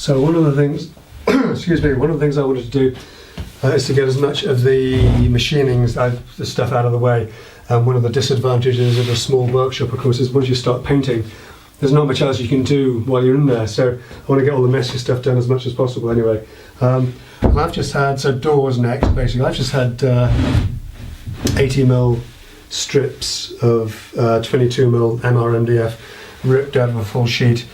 So one of the things, excuse me, one of the things I wanted to do is to get as much of the machining, the stuff out of the way. One of the disadvantages of a small workshop, of course, is once you start painting, there's not much else you can do while you're in there. So I want to get all the messy stuff done as much as possible anyway. I've just had, so doors next basically, I've just had 80mm strips of 22mm MRMDF ripped out of a full sheet.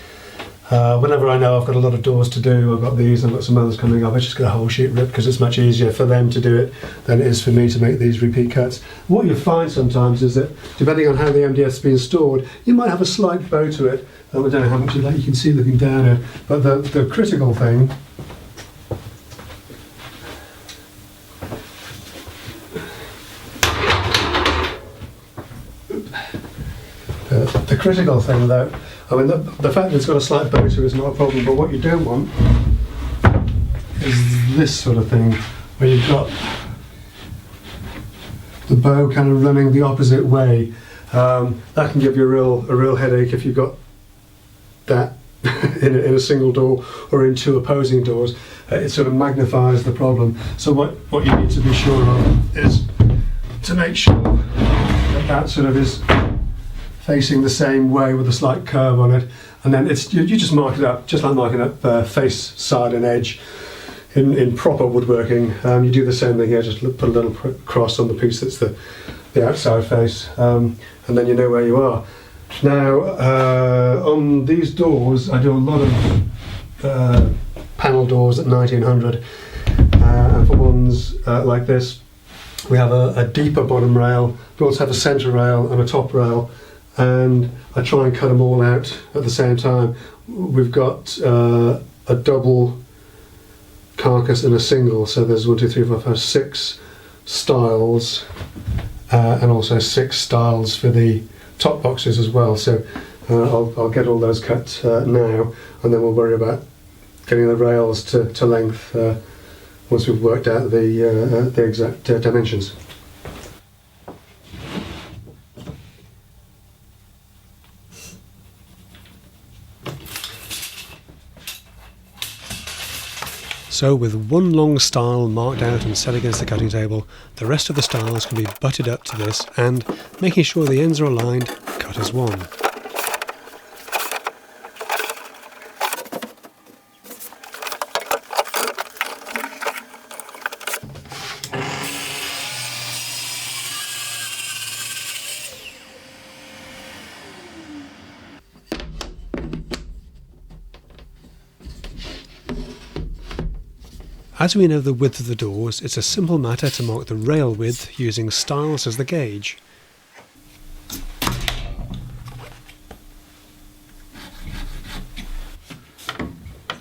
Whenever I know I've got a lot of doors to do, I've got these, I've got some others coming up, I just get a whole sheet ripped because it's much easier for them to do it than it is for me to make these repeat cuts. What you find sometimes is that depending on how the MDF's been stored, you might have a slight bow to it. I don't know how much of that you can see looking down here, but the critical thing though, I mean, the fact that it's got a slight bow to it is not a problem, but what you don't want is this sort of thing, where you've got the bow kind of running the opposite way. That can give you a real headache if you've got that in a single door or in two opposing doors. It sort of magnifies the problem. So what you need to be sure of is to make sure that sort of is facing the same way with a slight curve on it, and then you just mark it up, just like marking up face, side and edge in proper woodworking. You do the same thing here, just put a little cross on the piece that's the outside face, and then you know where you are. Now on these doors I do a lot of panel doors at 1900, and for ones like this we have a deeper bottom rail, we also have a centre rail and a top rail, and I try and cut them all out at the same time. We've got a double carcass and a single, so there's 1, 2, 3, 4, 5, 6 stiles, and also 6 stiles for the top boxes as well. So I'll get all those cut now, and then we'll worry about getting the rails to length once we've worked out the exact dimensions. So with one long stile marked out and set against the cutting table, the rest of the stiles can be butted up to this, and, making sure the ends are aligned, cut as one. As we know the width of the doors, it's a simple matter to mark the rail width using stiles as the gauge.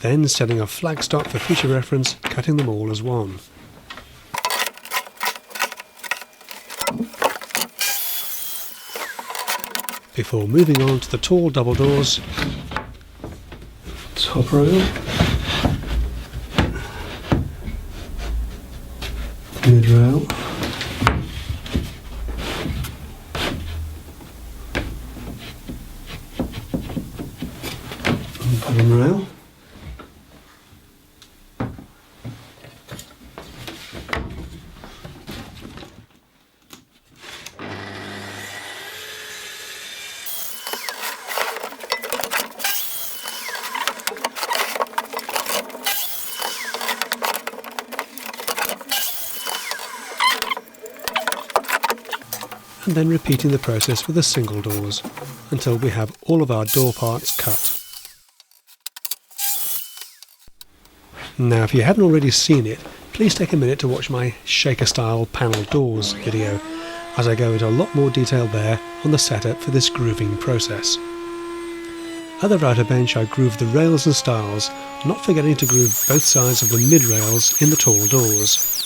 Then, setting a flag stop for future reference, cutting them all as one. Before moving on to the tall double doors, top rail, mid rail, and bottom rail. And then repeating the process with the single doors until we have all of our door parts cut. Now, if you haven't already seen it, please take a minute to watch my shaker style panel doors video, as I go into a lot more detail there on the setup for this grooving process. At the router bench I groove the rails and stiles, not forgetting to groove both sides of the mid rails in the tall doors.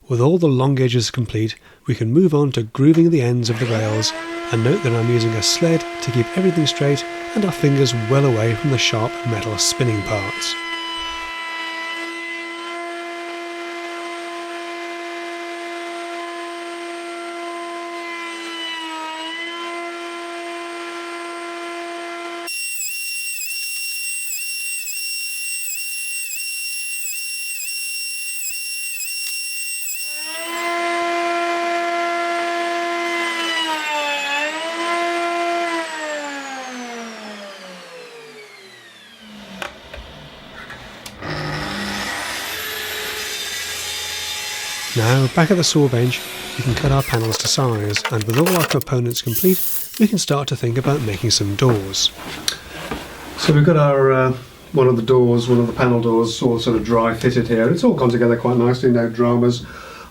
With all the long edges complete, we can move on to grooving the ends of the rails, and note that I'm using a sled to keep everything straight and our fingers well away from the sharp metal spinning parts. Now, back at the saw bench, we can cut our panels to size, and with all our components complete, we can start to think about making some doors. So we've got our one of the panel doors all sort of dry fitted here. It's all gone together quite nicely, no dramas,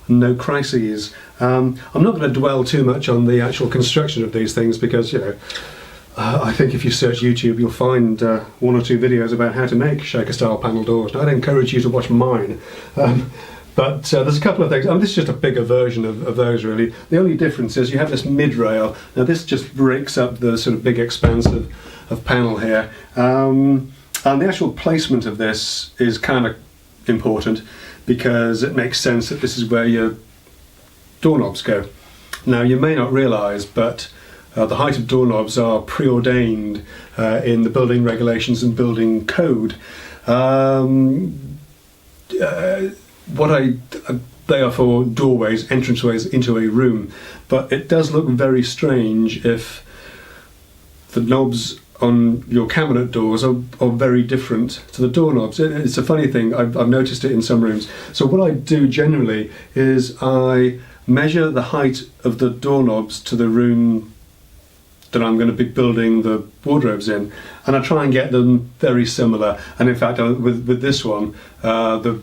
no crises. I'm not going to dwell too much on the actual construction of these things because, you know, I think if you search YouTube you'll find one or two videos about how to make shaker style panel doors. Now, I'd encourage you to watch mine. But there's a couple of things. This is just a bigger version of those, really. The only difference is you have this mid-rail. Now this just breaks up the sort of big expanse of panel here. And the actual placement of this is kind of important because it makes sense that this is where your doorknobs go. Now, you may not realise, but the height of doorknobs are preordained in the building regulations and building code. They are for doorways, entranceways into a room, but it does look very strange if the knobs on your cabinet doors are very different to the doorknobs. It's a funny thing, I've noticed it in some rooms. So what I do generally is I measure the height of the doorknobs to the room that I'm going to be building the wardrobes in, and I try and get them very similar. And in fact, with this one, the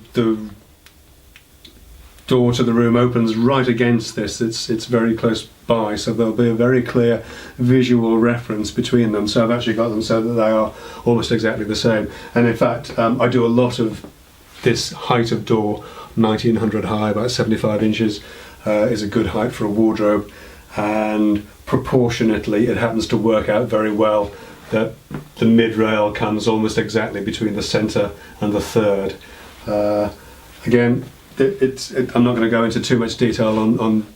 door to the room opens right against this. It's very close by, so there'll be a very clear visual reference between them. So I've actually got them so that they are almost exactly the same. And in fact, I do a lot of this height of door, 1900 high, about 75 inches is a good height for a wardrobe, and proportionately it happens to work out very well that the mid-rail comes almost exactly between the centre and the third. Again, I'm not going to go into too much detail on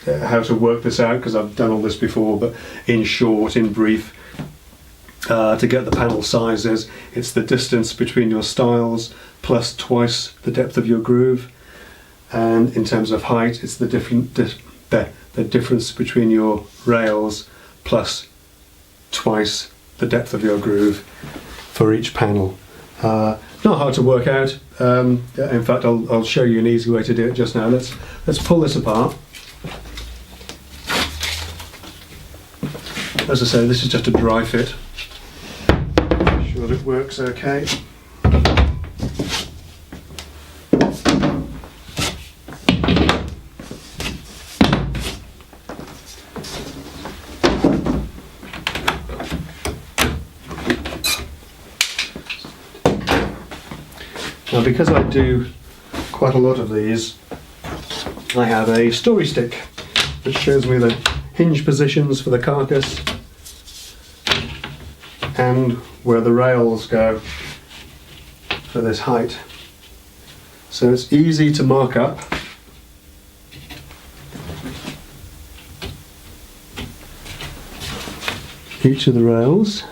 how to work this out because I've done all this before, but in short, in brief, to get the panel sizes, it's the distance between your stiles plus twice the depth of your groove, and in terms of height, it's the difference between your rails plus twice the depth of your groove for each panel. Not hard to work out. In fact, I'll show you an easy way to do it just now. Let's pull this apart. As I say, this is just a dry fit. Make sure that it works okay. Now, because I do quite a lot of these, I have a story stick which shows me the hinge positions for the carcass and where the rails go for this height. So it's easy to mark up. Each of the rails.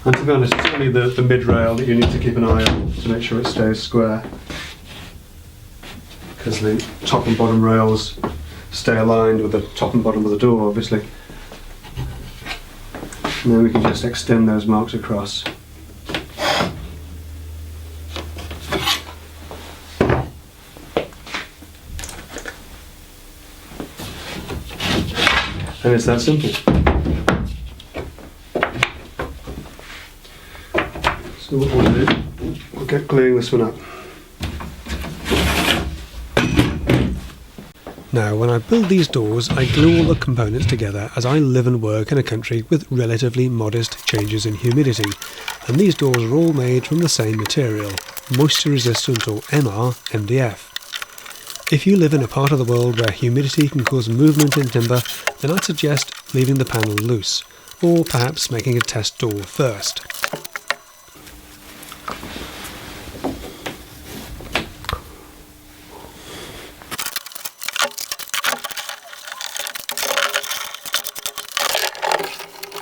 And to be honest, it's only the mid-rail that you need to keep an eye on to make sure it stays square, because the top and bottom rails stay aligned with the top and bottom of the door, obviously. And then we can just extend those marks across. And it's that simple. So what we'll do, we'll get gluing this one up. Now, when I build these doors, I glue all the components together as I live and work in a country with relatively modest changes in humidity, and these doors are all made from the same material, moisture resistant or MDF. If you live in a part of the world where humidity can cause movement in timber, then I'd suggest leaving the panel loose, or perhaps making a test door first.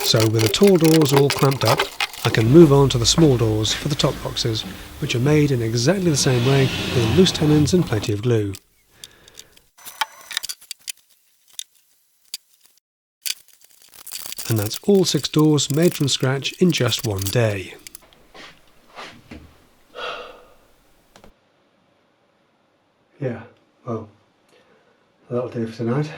So with the tall doors all clamped up, I can move on to the small doors for the top boxes, which are made in exactly the same way with loose tenons and plenty of glue. And that's all 6 doors made from scratch in just one day. yeah, well, that'll do for tonight.